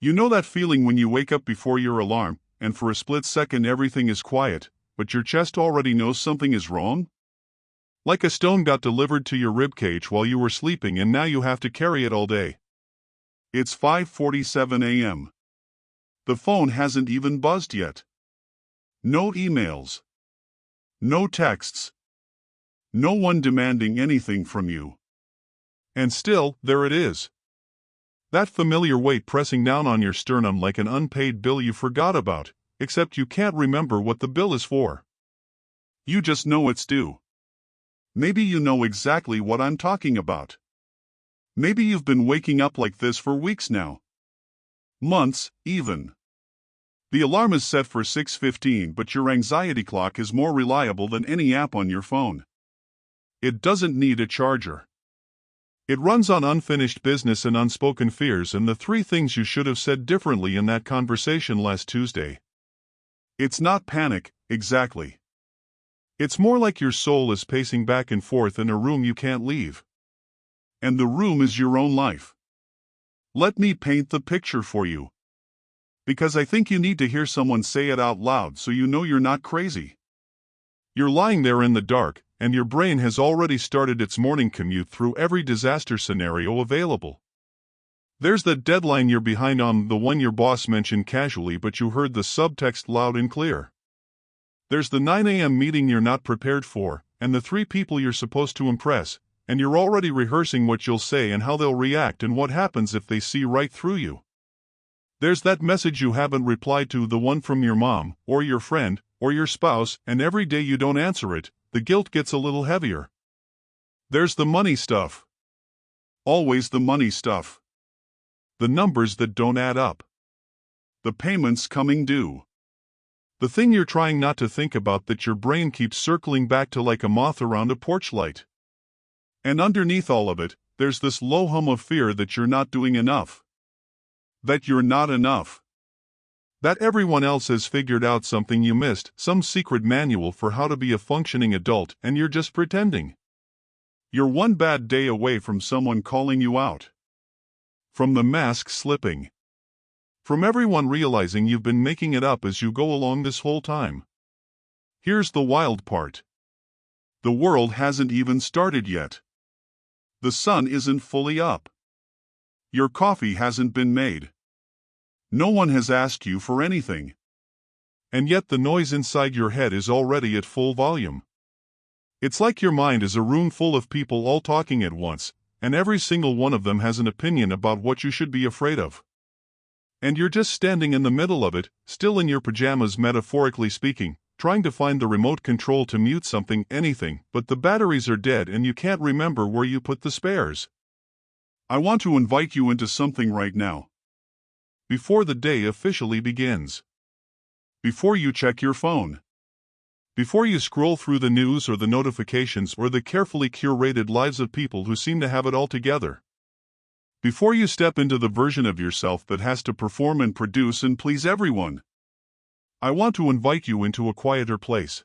You know that feeling when you wake up before your alarm, and for a split second everything is quiet, but your chest already knows something is wrong? Like a stone got delivered to your ribcage while you were sleeping and now you have to carry it all day. It's 5:47 a.m. The phone hasn't even buzzed yet. No emails. No texts. No one demanding anything from you. And still, there it is. That familiar weight pressing down on your sternum like an unpaid bill you forgot about, except you can't remember what the bill is for. You just know it's due. Maybe you know exactly what I'm talking about. Maybe you've been waking up like this for weeks now. Months, even. The alarm is set for 6:15, but your anxiety clock is more reliable than any app on your phone. It doesn't need a charger. It runs on unfinished business and unspoken fears and the three things you should have said differently in that conversation last Tuesday. It's not panic, exactly. It's more like your soul is pacing back and forth in a room you can't leave. And the room is your own life. Let me paint the picture for you. Because I think you need to hear someone say it out loud so you know you're not crazy. You're lying there in the dark, and your brain has already started its morning commute through every disaster scenario available. There's the deadline you're behind on, the one your boss mentioned casually but you heard the subtext loud and clear. There's the 9 a.m. meeting you're not prepared for, and the 3 people you're supposed to impress, and you're already rehearsing what you'll say and how they'll react and what happens if they see right through you. There's that message you haven't replied to, the one from your mom, or your friend, or your spouse, and every day you don't answer it, the guilt gets a little heavier. There's the money stuff. Always the money stuff. The numbers that don't add up. The payments coming due. The thing you're trying not to think about that your brain keeps circling back to like a moth around a porch light. And underneath all of it, there's this low hum of fear that you're not doing enough. That you're not enough. That everyone else has figured out something you missed, some secret manual for how to be a functioning adult, and you're just pretending. You're one bad day away from someone calling you out. From the mask slipping. From everyone realizing you've been making it up as you go along this whole time. Here's the wild part. The world hasn't even started yet. The sun isn't fully up. Your coffee hasn't been made. No one has asked you for anything. And yet the noise inside your head is already at full volume. It's like your mind is a room full of people all talking at once, and every single one of them has an opinion about what you should be afraid of. And you're just standing in the middle of it, still in your pajamas metaphorically speaking, trying to find the remote control to mute something, anything, but the batteries are dead and you can't remember where you put the spares. I want to invite you into something right now. Before the day officially begins. Before you check your phone. Before you scroll through the news or the notifications or the carefully curated lives of people who seem to have it all together. Before you step into the version of yourself that has to perform and produce and please everyone. I want to invite you into a quieter place.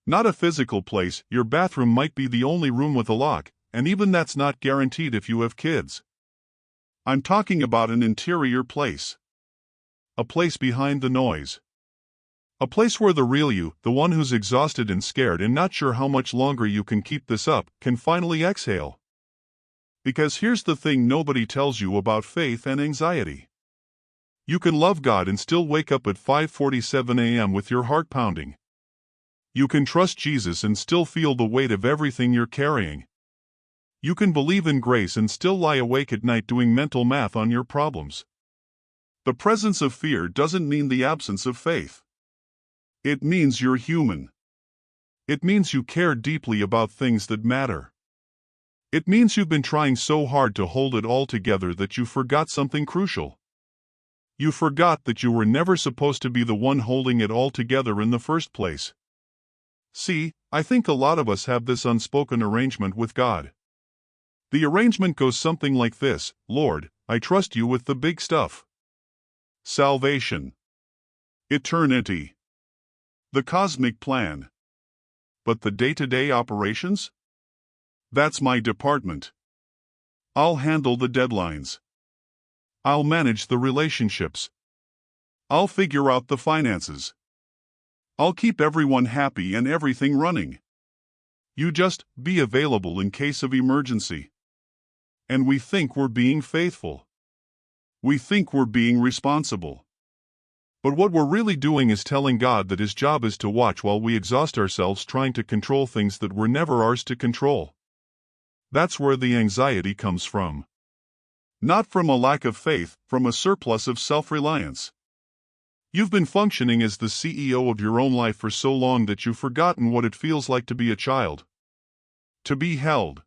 Not a physical place, your bathroom might be the only room with a lock, and even that's not guaranteed if you have kids. I'm talking about an interior place. A place behind the noise. A place where the real you, the one who's exhausted and scared and not sure how much longer you can keep this up, can finally exhale. Because here's the thing nobody tells you about faith and anxiety. You can love God and still wake up at 5:47 a.m. with your heart pounding. You can trust Jesus and still feel the weight of everything you're carrying. You can believe in grace and still lie awake at night doing mental math on your problems. The presence of fear doesn't mean the absence of faith. It means you're human. It means you care deeply about things that matter. It means you've been trying so hard to hold it all together that you forgot something crucial. You forgot that you were never supposed to be the one holding it all together in the first place. See, I think a lot of us have this unspoken arrangement with God. The arrangement goes something like this: Lord, I trust you with the big stuff. Salvation. Eternity. The cosmic plan. But the day-to-day operations? That's my department. I'll handle the deadlines. I'll manage the relationships. I'll figure out the finances. I'll keep everyone happy and everything running. You just be available in case of emergency. And we think we're being faithful. We think we're being responsible. But what we're really doing is telling God that His job is to watch while we exhaust ourselves trying to control things that were never ours to control. That's where the anxiety comes from. Not from a lack of faith, from a surplus of self-reliance. You've been functioning as the CEO of your own life for so long that you've forgotten what it feels like to be a child. To be held.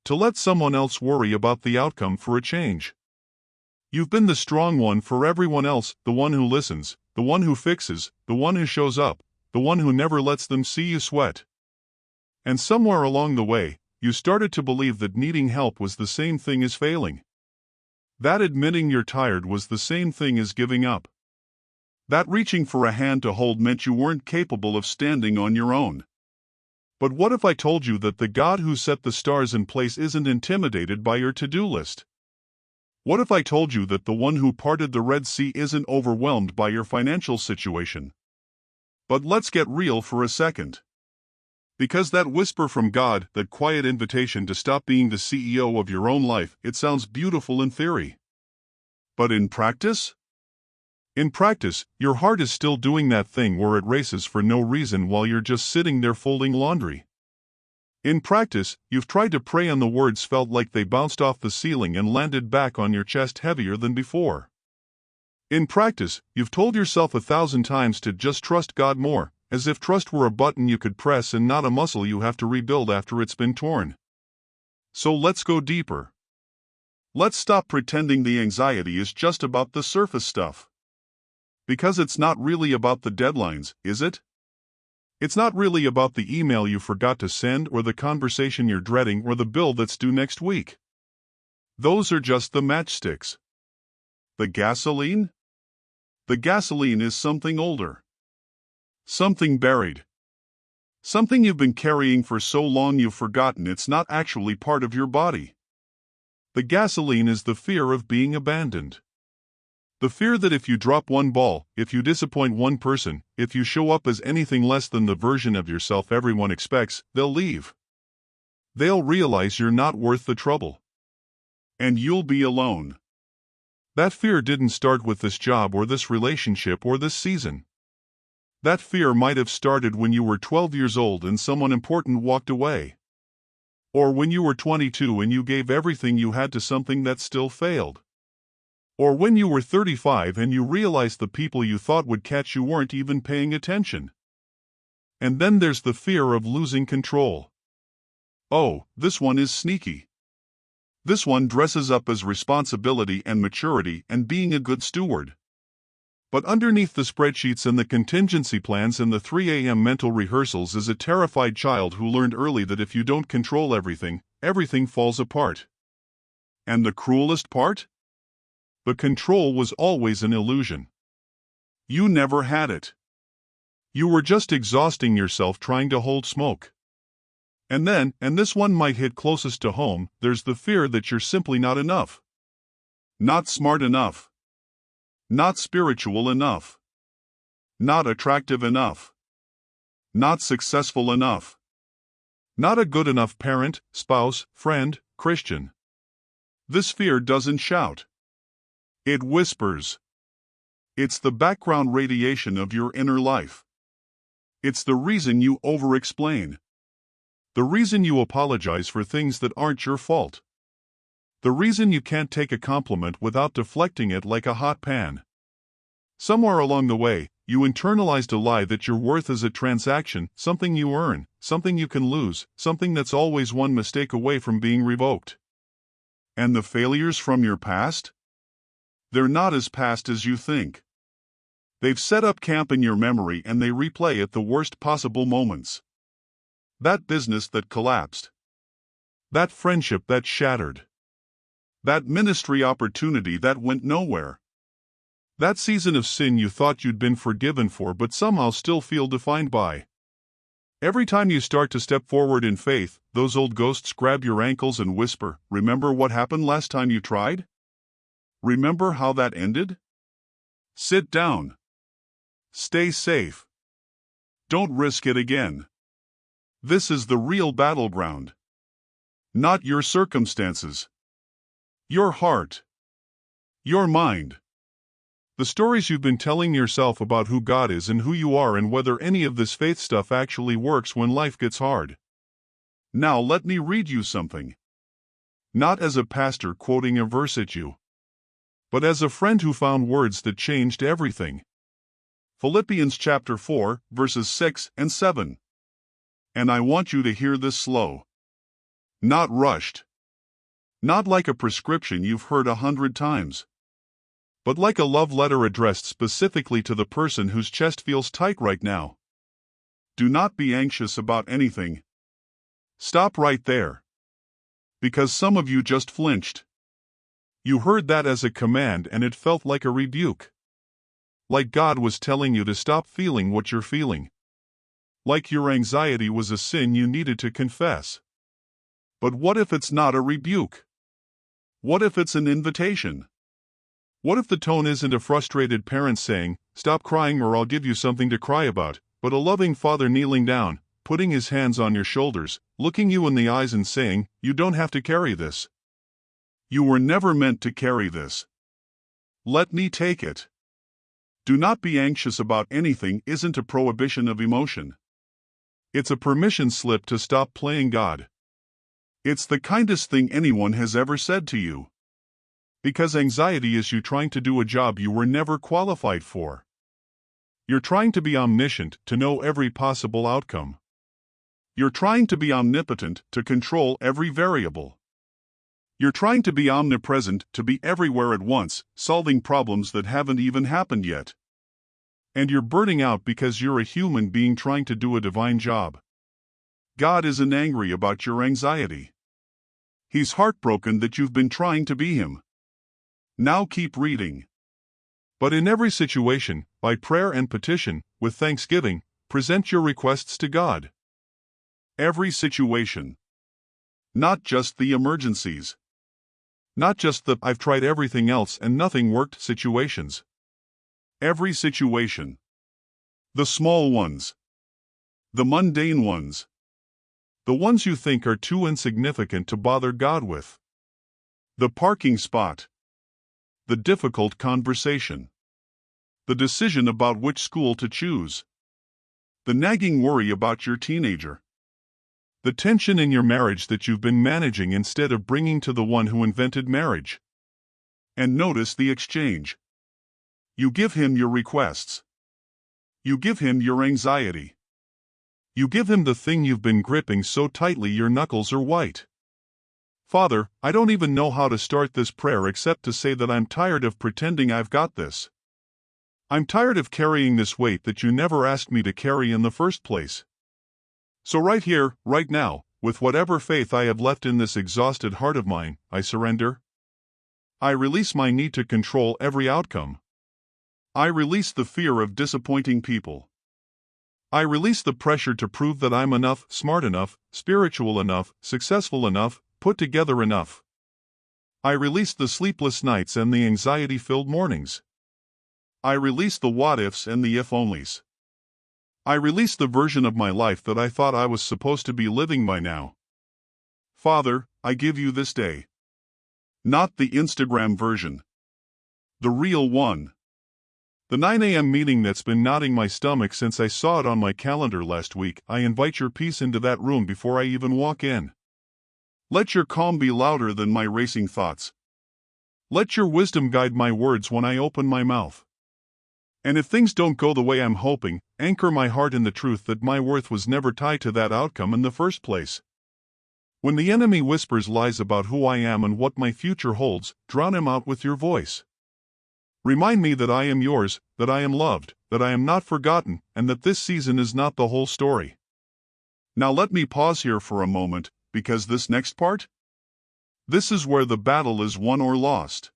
To let someone else worry about the outcome for a change. You've been the strong one for everyone else, the one who listens, the one who fixes, the one who shows up, the one who never lets them see you sweat. And somewhere along the way, you started to believe that needing help was the same thing as failing. That admitting you're tired was the same thing as giving up. That reaching for a hand to hold meant you weren't capable of standing on your own. But what if I told you that the God who set the stars in place isn't intimidated by your to-do list? What if I told you that the one who parted the Red Sea isn't overwhelmed by your financial situation? But let's get real for a second. Because that whisper from God, that quiet invitation to stop being the CEO of your own life, it sounds beautiful in theory. But in practice? In practice, your heart is still doing that thing where it races for no reason while you're just sitting there folding laundry. In practice, you've tried to pray and the words felt like they bounced off the ceiling and landed back on your chest heavier than before. In practice, you've told yourself 1,000 times to just trust God more, as if trust were a button you could press and not a muscle you have to rebuild after it's been torn. So let's go deeper. Let's stop pretending the anxiety is just about the surface stuff. Because it's not really about the deadlines, is it? It's not really about the email you forgot to send or the conversation you're dreading or the bill that's due next week. Those are just the matchsticks. The gasoline? The gasoline is something older. Something buried. Something you've been carrying for so long you've forgotten it's not actually part of your body. The gasoline is the fear of being abandoned. The fear that if you drop one ball, if you disappoint one person, if you show up as anything less than the version of yourself everyone expects, they'll leave. They'll realize you're not worth the trouble. And you'll be alone. That fear didn't start with this job or this relationship or this season. That fear might have started when you were 12 years old and someone important walked away. Or when you were 22 and you gave everything you had to something that still failed. Or when you were 35 and you realized the people you thought would catch you weren't even paying attention. And then there's the fear of losing control. Oh, this one is sneaky. This one dresses up as responsibility and maturity and being a good steward. But underneath the spreadsheets and the contingency plans and the 3 a.m. mental rehearsals is a terrified child who learned early that if you don't control everything, everything falls apart. And the cruelest part? The control was always an illusion. You never had it. You were just exhausting yourself trying to hold smoke. And then, and this one might hit closest to home, there's the fear that you're simply not enough. Not smart enough. Not spiritual enough. Not attractive enough. Not successful enough. Not a good enough parent, spouse, friend, Christian. This fear doesn't shout. It whispers. It's the background radiation of your inner life. It's the reason you over-explain. The reason you apologize for things that aren't your fault. The reason you can't take a compliment without deflecting it like a hot pan. Somewhere along the way, you internalized a lie that your worth is a transaction, something you earn, something you can lose, something that's always one mistake away from being revoked. And the failures from your past? They're not as past as you think. They've set up camp in your memory and they replay at the worst possible moments. That business that collapsed. That friendship that shattered. That ministry opportunity that went nowhere. That season of sin you thought you'd been forgiven for but somehow still feel defined by. Every time you start to step forward in faith, those old ghosts grab your ankles and whisper, "Remember what happened last time you tried?" Remember how that ended? Sit down. Stay safe. Don't risk it again. This is the real battleground. Not your circumstances. Your heart. Your mind. The stories you've been telling yourself about who God is and who you are and whether any of this faith stuff actually works when life gets hard. Now let me read you something. Not as a pastor quoting a verse at you, but as a friend who found words that changed everything. Philippians chapter 4, verses 6 and 7. And I want you to hear this slow. Not rushed. Not like a prescription you've heard 100 times. But like a love letter addressed specifically to the person whose chest feels tight right now. Do not be anxious about anything. Stop right there. Because some of you just flinched. You heard that as a command and it felt like a rebuke. Like God was telling you to stop feeling what you're feeling. Like your anxiety was a sin you needed to confess. But what if it's not a rebuke? What if it's an invitation? What if the tone isn't a frustrated parent saying, "Stop crying or I'll give you something to cry about," but a loving father kneeling down, putting his hands on your shoulders, looking you in the eyes and saying, "You don't have to carry this. You were never meant to carry this. Let me take it." Do not be anxious about anything isn't a prohibition of emotion. It's a permission slip to stop playing God. It's the kindest thing anyone has ever said to you. Because anxiety is you trying to do a job you were never qualified for. You're trying to be omniscient, to know every possible outcome. You're trying to be omnipotent, to control every variable. You're trying to be omnipresent, to be everywhere at once, solving problems that haven't even happened yet. And you're burning out because you're a human being trying to do a divine job. God isn't angry about your anxiety. He's heartbroken that you've been trying to be Him. Now keep reading. But in every situation, by prayer and petition, with thanksgiving, present your requests to God. Every situation. Not just the emergencies. Not just the "I've tried everything else and nothing worked" situations. Every situation. The small ones. The mundane ones. The ones you think are too insignificant to bother God with. The parking spot. The difficult conversation. The decision about which school to choose. The nagging worry about your teenager. The tension in your marriage that you've been managing instead of bringing to the one who invented marriage. And notice the exchange. You give Him your requests. You give Him your anxiety. You give Him the thing you've been gripping so tightly your knuckles are white. Father, I don't even know how to start this prayer except to say that I'm tired of pretending I've got this. I'm tired of carrying this weight that you never asked me to carry in the first place. So right here, right now, with whatever faith I have left in this exhausted heart of mine, I surrender. I release my need to control every outcome. I release the fear of disappointing people. I release the pressure to prove that I'm enough, smart enough, spiritual enough, successful enough, put together enough. I release the sleepless nights and the anxiety-filled mornings. I release the what-ifs and the if-onlys. I release the version of my life that I thought I was supposed to be living by now. Father, I give you this day. Not the Instagram version. The real one. The 9 a.m. meeting that's been knotting my stomach since I saw it on my calendar last week. I invite your peace into that room before I even walk in. Let your calm be louder than my racing thoughts. Let your wisdom guide my words when I open my mouth. And if things don't go the way I'm hoping, anchor my heart in the truth that my worth was never tied to that outcome in the first place. When the enemy whispers lies about who I am and what my future holds, drown him out with your voice. Remind me that I am yours, that I am loved, that I am not forgotten, and that this season is not the whole story. Now let me pause here for a moment, because this next part? This is where the battle is won or lost.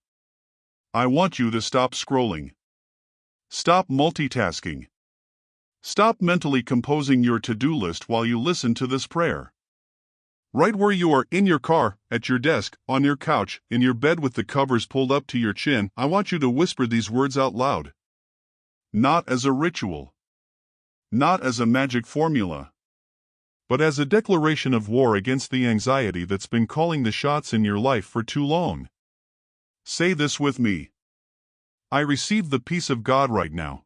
I want you to stop scrolling. Stop multitasking. Stop mentally composing your to-do list while you listen to this prayer. Right where you are, in your car, at your desk, on your couch, in your bed with the covers pulled up to your chin, I want you to whisper these words out loud. Not as a ritual. Not as a magic formula. But as a declaration of war against the anxiety that's been calling the shots in your life for too long. Say this with me. I receive the peace of God right now.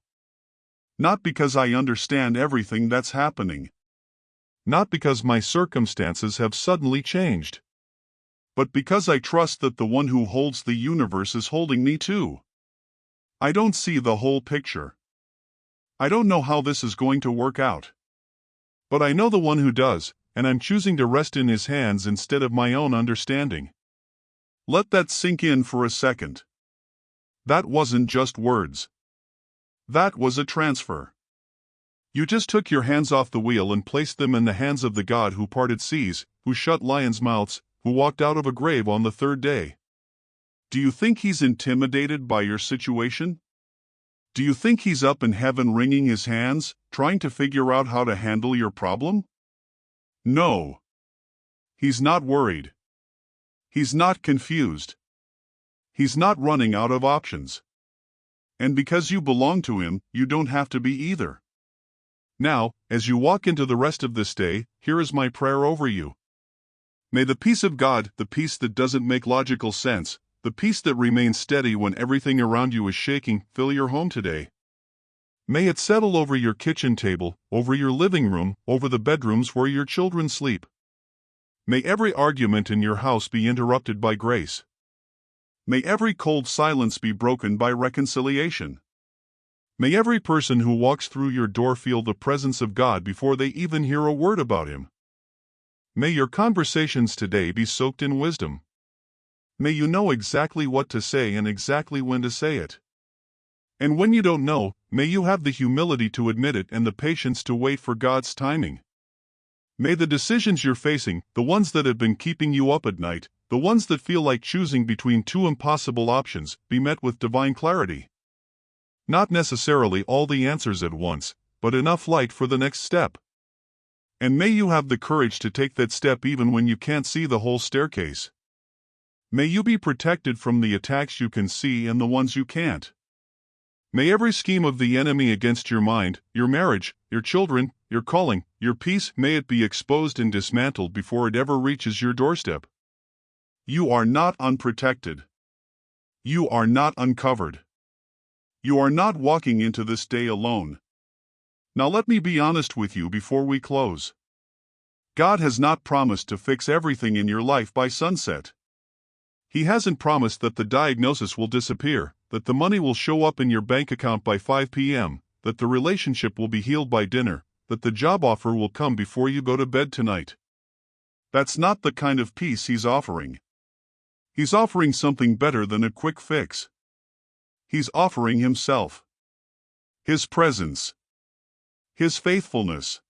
Not because I understand everything that's happening. Not because my circumstances have suddenly changed. But because I trust that the one who holds the universe is holding me too. I don't see the whole picture. I don't know how this is going to work out. But I know the one who does, and I'm choosing to rest in his hands instead of my own understanding. Let that sink in for a second. That wasn't just words. That was a transfer. You just took your hands off the wheel and placed them in the hands of the God who parted seas, who shut lions' mouths, who walked out of a grave on the third day. Do you think he's intimidated by your situation? Do you think he's up in heaven wringing his hands, trying to figure out how to handle your problem? No. He's not worried. He's not confused. He's not running out of options. And because you belong to him, you don't have to be either. Now, as you walk into the rest of this day, here is my prayer over you. May the peace of God, the peace that doesn't make logical sense, the peace that remains steady when everything around you is shaking, fill your home today. May it settle over your kitchen table, over your living room, over the bedrooms where your children sleep. May every argument in your house be interrupted by grace. May every cold silence be broken by reconciliation. May every person who walks through your door feel the presence of God before they even hear a word about him. May your conversations today be soaked in wisdom. May you know exactly what to say and exactly when to say it. And when you don't know, may you have the humility to admit it and the patience to wait for God's timing. May the decisions you're facing, the ones that have been keeping you up at night, the ones that feel like choosing between two impossible options, be met with divine clarity. Not necessarily all the answers at once, but enough light for the next step. And may you have the courage to take that step even when you can't see the whole staircase. May you be protected from the attacks you can see and the ones you can't. May every scheme of the enemy against your mind, your marriage, your children, your calling, your peace, may it be exposed and dismantled before it ever reaches your doorstep. You are not unprotected. You are not uncovered. You are not walking into this day alone. Now let me be honest with you before we close. God has not promised to fix everything in your life by sunset. He hasn't promised that the diagnosis will disappear, that the money will show up in your bank account by 5 p.m., that the relationship will be healed by dinner, that the job offer will come before you go to bed tonight. That's not the kind of peace he's offering. He's offering something better than a quick fix. He's offering himself. His presence. His faithfulness.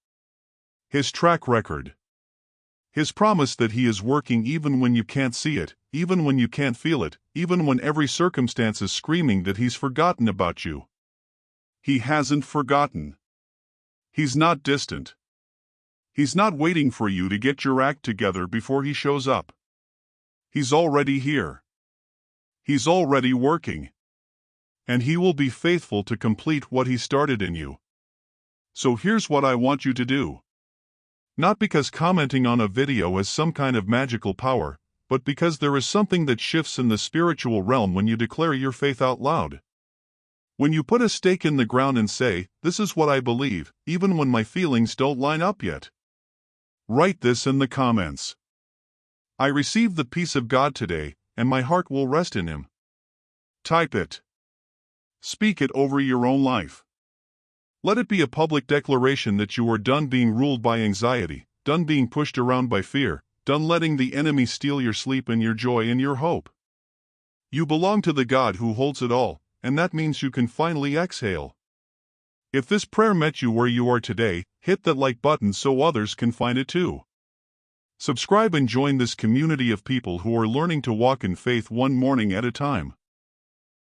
His track record. His promise that he is working even when you can't see it, even when you can't feel it, even when every circumstance is screaming that he's forgotten about you. He hasn't forgotten. He's not distant. He's not waiting for you to get your act together before he shows up. He's already here. He's already working. And he will be faithful to complete what he started in you. So here's what I want you to do. Not because commenting on a video has some kind of magical power, but because there is something that shifts in the spiritual realm when you declare your faith out loud. When you put a stake in the ground and say, "This is what I believe, even when my feelings don't line up yet." Write this in the comments. I receive the peace of God today, and my heart will rest in him. Type it. Speak it over your own life. Let it be a public declaration that you are done being ruled by anxiety, done being pushed around by fear, done letting the enemy steal your sleep and your joy and your hope. You belong to the God who holds it all, and that means you can finally exhale. If this prayer met you where you are today, hit that like button so others can find it too. Subscribe and join this community of people who are learning to walk in faith one morning at a time.